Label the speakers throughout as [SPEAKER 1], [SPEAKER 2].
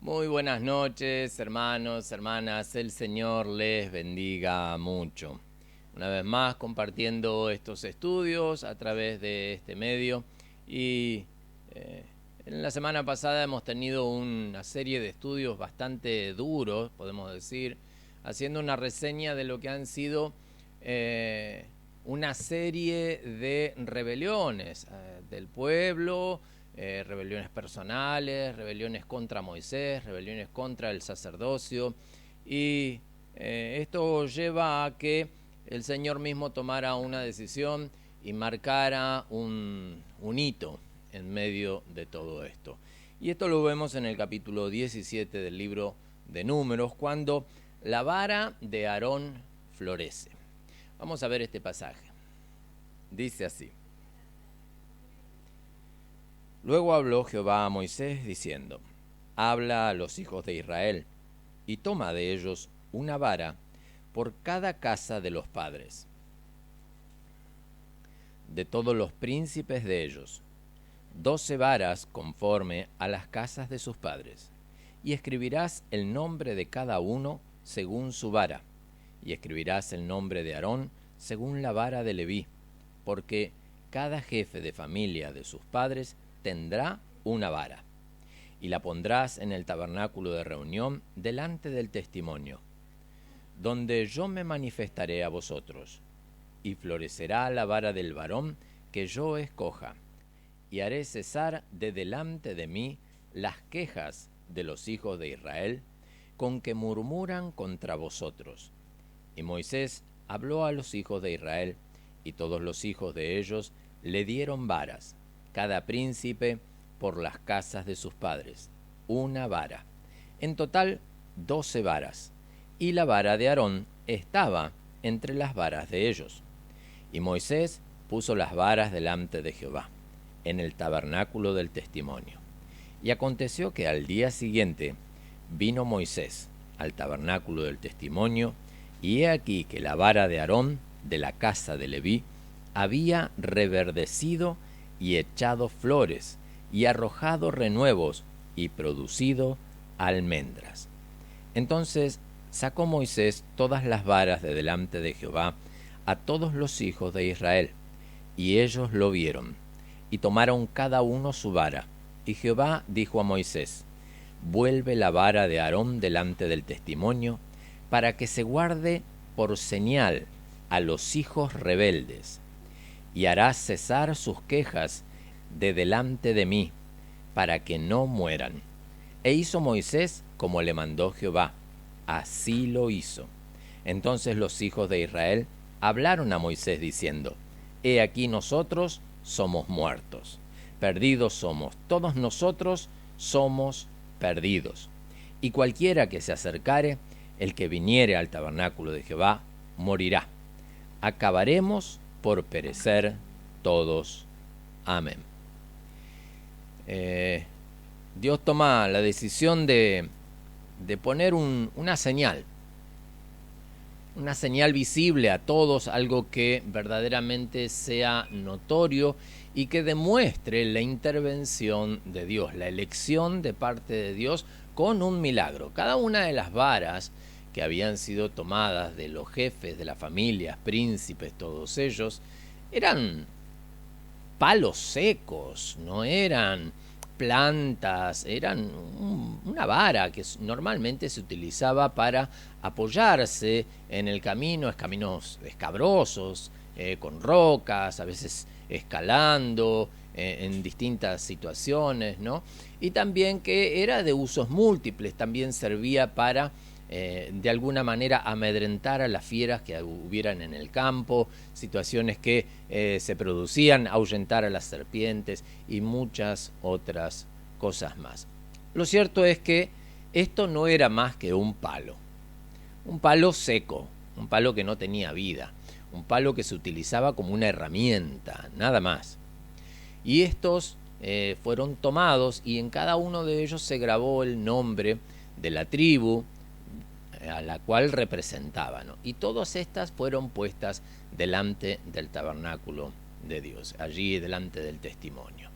[SPEAKER 1] Muy buenas noches, hermanos, hermanas. El Señor les bendiga mucho. Una vez más compartiendo estos estudios a través de este medio. Y en la semana pasada hemos tenido una serie de estudios bastante duros, podemos decir, haciendo una reseña de lo que han sido una serie de rebeliones del pueblo, rebeliones personales, rebeliones contra Moisés, rebeliones contra el sacerdocio, y esto lleva a que el Señor mismo tomara una decisión y marcara un hito en medio de todo esto. Y esto lo vemos en el capítulo 17 del libro de Números, cuando la vara de Aarón florece. Vamos a ver este pasaje. Dice así: Luego habló Jehová a Moisés diciendo: Habla a los hijos de Israel, y toma de ellos una vara por cada casa de los padres, de todos los príncipes de ellos, 12 varas conforme a las casas de sus padres, y escribirás el nombre de cada uno según su vara, y escribirás el nombre de Aarón según la vara de Leví, porque cada jefe de familia de sus padres tendrá una vara, y la pondrás en el tabernáculo de reunión delante del testimonio, donde yo me manifestaré a vosotros, y florecerá la vara del varón que yo escoja, y haré cesar de delante de mí las quejas de los hijos de Israel, con que murmuran contra vosotros. Y Moisés habló a los hijos de Israel, y todos los hijos de ellos le dieron varas, cada príncipe por las casas de sus padres, una vara. En total, 12 varas, y la vara de Aarón estaba entre las varas de ellos. Y Moisés puso las varas delante de Jehová, en el tabernáculo del testimonio. Y aconteció que al día siguiente vino Moisés al tabernáculo del testimonio, y he aquí que la vara de Aarón, de la casa de Leví, había reverdecido y echado flores, y arrojado renuevos, y producido almendras. Entonces sacó Moisés todas las varas de delante de Jehová a todos los hijos de Israel, y ellos lo vieron, y tomaron cada uno su vara. Y Jehová dijo a Moisés: Vuelve la vara de Aarón delante del testimonio, para que se guarde por señal a los hijos rebeldes, y harás cesar sus quejas de delante de mí, para que no mueran. E hizo Moisés como le mandó Jehová, así lo hizo. Entonces los hijos de Israel hablaron a Moisés diciendo: He aquí nosotros somos muertos, perdidos somos, todos nosotros somos perdidos. Y cualquiera que se acercare, el que viniere al tabernáculo de Jehová, morirá. Acabaremos por perecer todos. Amén. Dios toma la decisión de poner una señal visible a todos, algo que verdaderamente sea notorio y que demuestre la intervención de Dios, la elección de parte de Dios con un milagro. Cada una de las varas que habían sido tomadas de los jefes de las familias, príncipes, todos ellos, eran palos secos, no eran plantas, eran una vara que normalmente se utilizaba para apoyarse en el camino, caminos escabrosos, con rocas, a veces escalando en distintas situaciones, ¿no? Y también que era de usos múltiples, también servía para de alguna manera amedrentar a las fieras que hubieran en el campo, situaciones que se producían, ahuyentar a las serpientes y muchas otras cosas más. Lo cierto es que esto no era más que un palo seco, un palo que no tenía vida, un palo que se utilizaba como una herramienta, nada más. Y estos fueron tomados, y en cada uno de ellos se grabó el nombre de la tribu a la cual representaba, ¿no? Y todas estas fueron puestas delante del tabernáculo de Dios, allí delante del testimonio.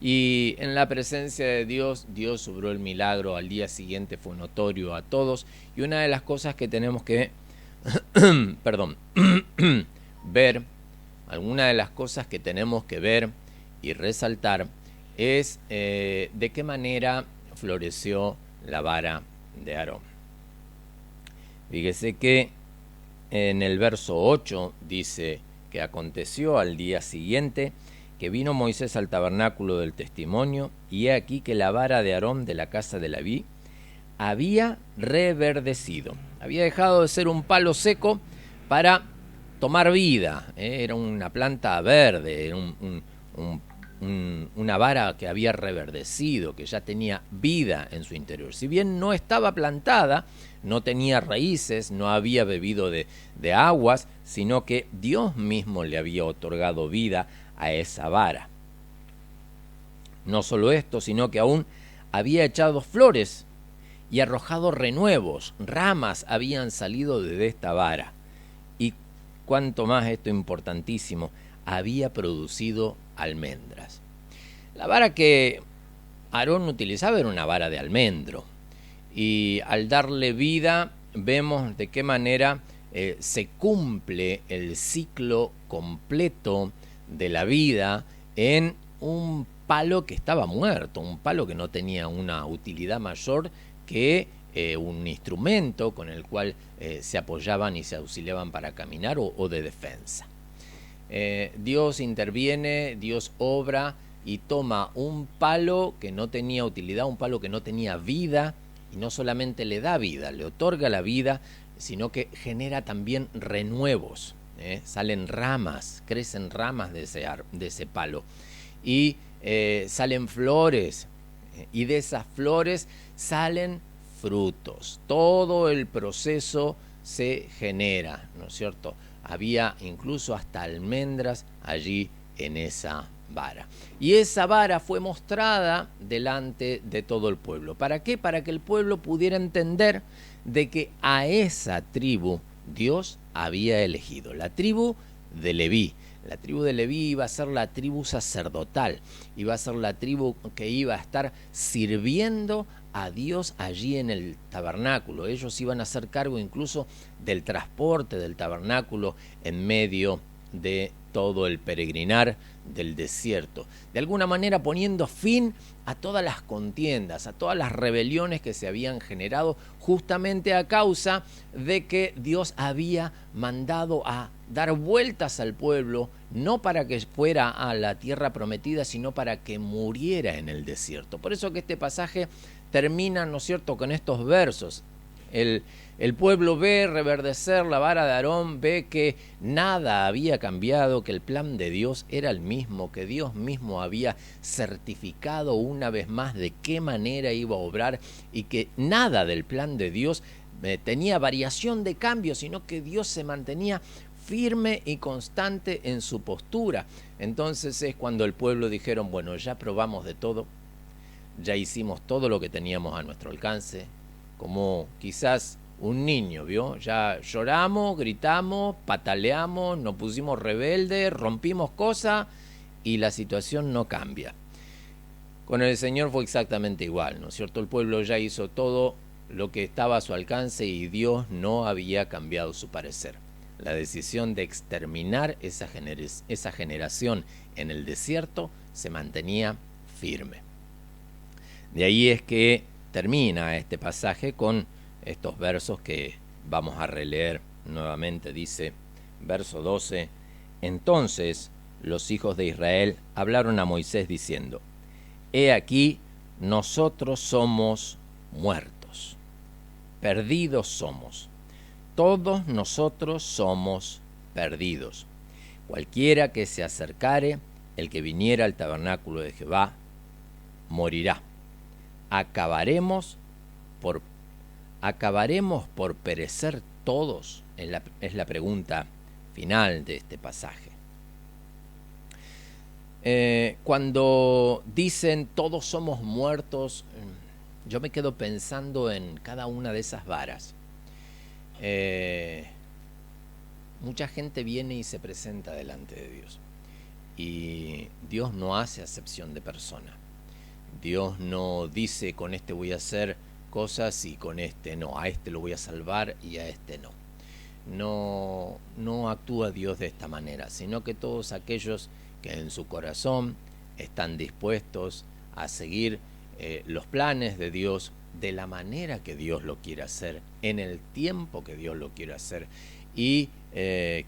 [SPEAKER 1] Y en la presencia de Dios, Dios obró el milagro, al día siguiente fue notorio a todos. Y una de las cosas que tenemos que perdón, ver, alguna de las cosas que tenemos que ver y resaltar es de qué manera floreció la vara de Aarón. Fíjese que en el verso 8 dice que aconteció al día siguiente que vino Moisés al tabernáculo del testimonio, y he aquí que la vara de Aarón de la casa de Leví había reverdecido, había dejado de ser un palo seco para tomar vida, era una planta verde, era una vara que había reverdecido, que ya tenía vida en su interior. Si bien no estaba plantada, no tenía raíces, no había bebido de aguas, sino que Dios mismo le había otorgado vida a esa vara. No solo esto, sino que aún había echado flores y arrojado renuevos, ramas habían salido de esta vara. Y cuanto más, esto importantísimo, había producido almendras. La vara que Aarón utilizaba era una vara de almendro, y al darle vida vemos de qué manera se cumple el ciclo completo de la vida en un palo que estaba muerto, un palo que no tenía una utilidad mayor que un instrumento con el cual se apoyaban y se auxiliaban para caminar o de defensa. Dios interviene, Dios obra y toma un palo que no tenía utilidad, un palo que no tenía vida, y no solamente le da vida, le otorga la vida, sino que genera también renuevos. Salen ramas, crecen ramas de ese palo, y salen flores, y de esas flores salen frutos. Todo el proceso se genera, ¿no es cierto? Había incluso hasta almendras allí en esa vara. Y esa vara fue mostrada delante de todo el pueblo. ¿Para qué? Para que el pueblo pudiera entender de que a esa tribu Dios había elegido, la tribu de Leví. La tribu de Leví iba a ser la tribu sacerdotal, iba a ser la tribu que iba a estar sirviendo a Dios allí en el tabernáculo. Ellos iban a hacer cargo incluso del transporte del tabernáculo en medio de todo el peregrinar del desierto, de alguna manera poniendo fin a todas las contiendas, a todas las rebeliones que se habían generado justamente a causa de que Dios había mandado a dar vueltas al pueblo, no para que fuera a la tierra prometida, sino para que muriera en el desierto. Por eso que este pasaje termina, ¿no es cierto?, con estos versos. El pueblo ve reverdecer la vara de Aarón, ve que nada había cambiado, que el plan de Dios era el mismo, que Dios mismo había certificado una vez más de qué manera iba a obrar, y que nada del plan de Dios tenía variación de cambio, sino que Dios se mantenía firme y constante en su postura. Entonces es cuando el pueblo dijeron, bueno, ya probamos de todo, ya hicimos todo lo que teníamos a nuestro alcance, como quizás un niño, ¿vio? Ya lloramos, gritamos, pataleamos, nos pusimos rebeldes, rompimos cosas y la situación no cambia. Con el Señor fue exactamente igual, ¿no es cierto? El pueblo ya hizo todo lo que estaba a su alcance y Dios no había cambiado su parecer. La decisión de exterminar esa generación en el desierto se mantenía firme. De ahí es que termina este pasaje con estos versos que vamos a releer nuevamente. Dice, verso 12, entonces los hijos de Israel hablaron a Moisés diciendo, he aquí, nosotros somos muertos, perdidos somos, todos nosotros somos perdidos. Cualquiera que se acercare, el que viniera al tabernáculo de Jehová, morirá. Acabaremos por perecer todos, es la pregunta final de este pasaje. Cuando dicen todos somos muertos, yo me quedo pensando en cada una de esas varas. Mucha gente viene y se presenta delante de Dios. Y Dios no hace acepción de persona. Dios no dice con este voy a hacer cosas y con este no, a este lo voy a salvar y a este no. No actúa Dios de esta manera, sino que todos aquellos que en su corazón están dispuestos a seguir los planes de Dios de la manera que Dios lo quiere hacer, en el tiempo que Dios lo quiere hacer y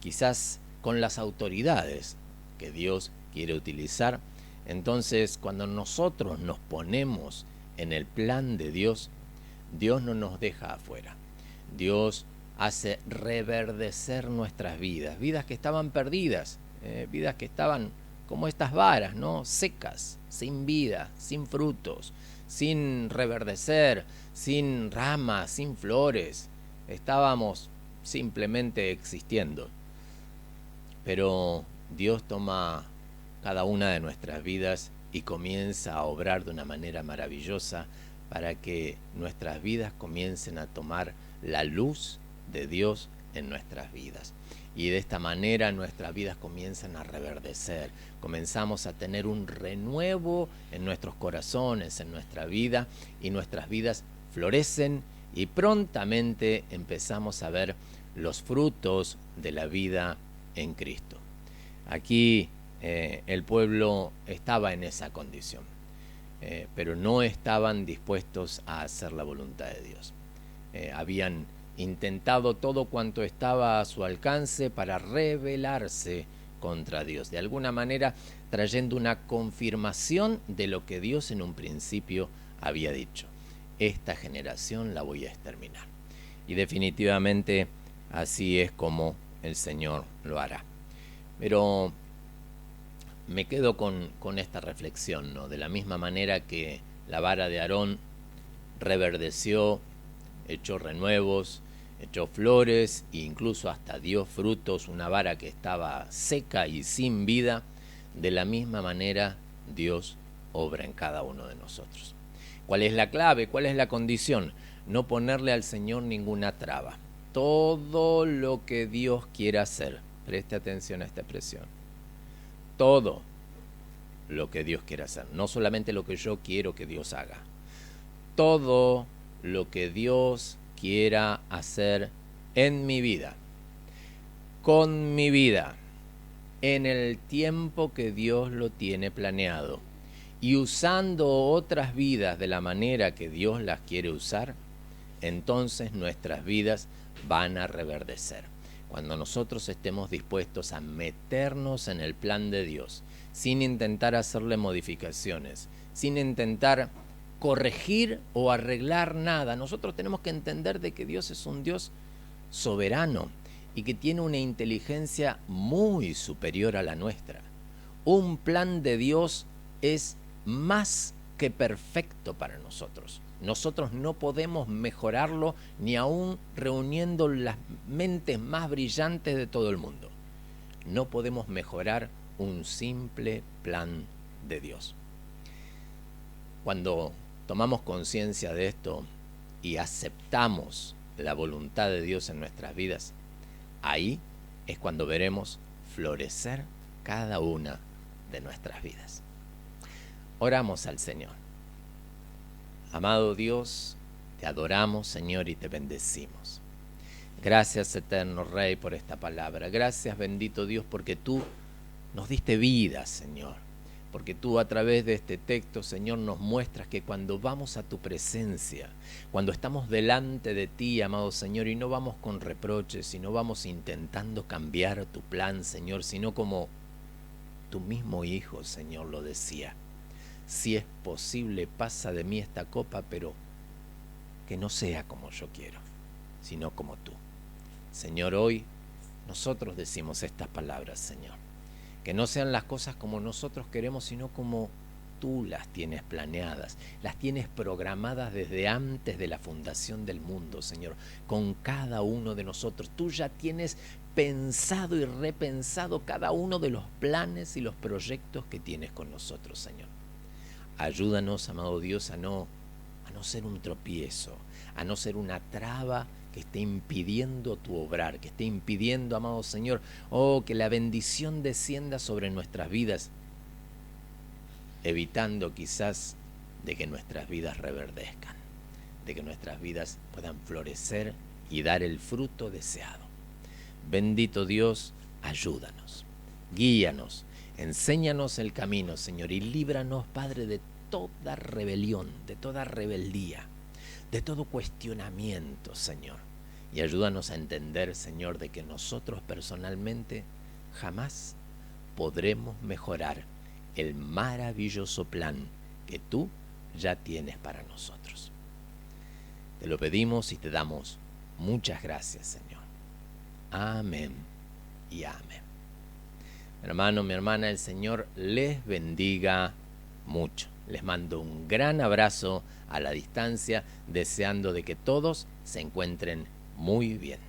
[SPEAKER 1] quizás con las autoridades que Dios quiere utilizar. Entonces, cuando nosotros nos ponemos en el plan de Dios, Dios no nos deja afuera. Dios hace reverdecer nuestras vidas, vidas que estaban perdidas, vidas que estaban como estas varas, ¿no? Secas, sin vida, sin frutos, sin reverdecer, sin ramas, sin flores. Estábamos simplemente existiendo. Pero Dios toma cada una de nuestras vidas y comienza a obrar de una manera maravillosa para que nuestras vidas comiencen a tomar la luz de Dios en nuestras vidas. Y de esta manera nuestras vidas comienzan a reverdecer, comenzamos a tener un renuevo en nuestros corazones, en nuestra vida, y nuestras vidas florecen y prontamente empezamos a ver los frutos de la vida en Cristo. Aquí el pueblo estaba en esa condición, pero no estaban dispuestos a hacer la voluntad de Dios. Habían intentado todo cuanto estaba a su alcance para rebelarse contra Dios, de alguna manera trayendo una confirmación de lo que Dios en un principio había dicho: esta generación la voy a exterminar. Y definitivamente así es como el Señor lo hará. Pero me quedo con esta reflexión, ¿no? De la misma manera que la vara de Aarón reverdeció, echó renuevos, echó flores e incluso hasta dio frutos, una vara que estaba seca y sin vida, de la misma manera Dios obra en cada uno de nosotros. ¿Cuál es la clave? ¿Cuál es la condición? No ponerle al Señor ninguna traba. Todo lo que Dios quiera hacer, preste atención a esta expresión, todo lo que Dios quiera hacer, no solamente lo que yo quiero que Dios haga, todo lo que Dios quiera hacer en mi vida, con mi vida, en el tiempo que Dios lo tiene planeado y usando otras vidas de la manera que Dios las quiere usar, entonces nuestras vidas van a reverdecer. Cuando nosotros estemos dispuestos a meternos en el plan de Dios, sin intentar hacerle modificaciones, sin intentar corregir o arreglar nada, nosotros tenemos que entender de que Dios es un Dios soberano y que tiene una inteligencia muy superior a la nuestra. Un plan de Dios es más que perfecto para nosotros. Nosotros no podemos mejorarlo ni aún reuniendo las mentes más brillantes de todo el mundo. No podemos mejorar un simple plan de Dios. Cuando tomamos conciencia de esto y aceptamos la voluntad de Dios en nuestras vidas, ahí es cuando veremos florecer cada una de nuestras vidas. Oramos al Señor. Amado Dios, te adoramos, Señor, y te bendecimos. Gracias, eterno Rey, por esta palabra. Gracias, bendito Dios, porque tú nos diste vida, Señor. Porque tú a través de este texto, Señor, nos muestras que cuando vamos a tu presencia, cuando estamos delante de ti, amado Señor, y no vamos con reproches, y no vamos intentando cambiar tu plan, Señor, sino como tu mismo Hijo, Señor, lo decía: si es posible, pasa de mí esta copa, pero que no sea como yo quiero, sino como tú. Señor, hoy nosotros decimos estas palabras, Señor. Que no sean las cosas como nosotros queremos, sino como tú las tienes planeadas, las tienes programadas desde antes de la fundación del mundo, Señor, con cada uno de nosotros. Tú ya tienes pensado y repensado cada uno de los planes y los proyectos que tienes con nosotros, Señor. Ayúdanos, amado Dios, a no ser un tropiezo, a no ser una traba que esté impidiendo tu obrar, que esté impidiendo, amado Señor, oh, que la bendición descienda sobre nuestras vidas, evitando quizás de que nuestras vidas reverdezcan, de que nuestras vidas puedan florecer y dar el fruto deseado. Bendito Dios, ayúdanos, guíanos, enséñanos el camino, Señor, y líbranos, Padre, de toda rebelión, de toda rebeldía, de todo cuestionamiento, Señor. Y ayúdanos a entender, Señor, de que nosotros personalmente jamás podremos mejorar el maravilloso plan que tú ya tienes para nosotros. Te lo pedimos y te damos muchas gracias, Señor. Amén y amén. Mi hermano, mi hermana, el Señor les bendiga mucho. Les mando un gran abrazo a la distancia, deseando de que todos se encuentren muy bien.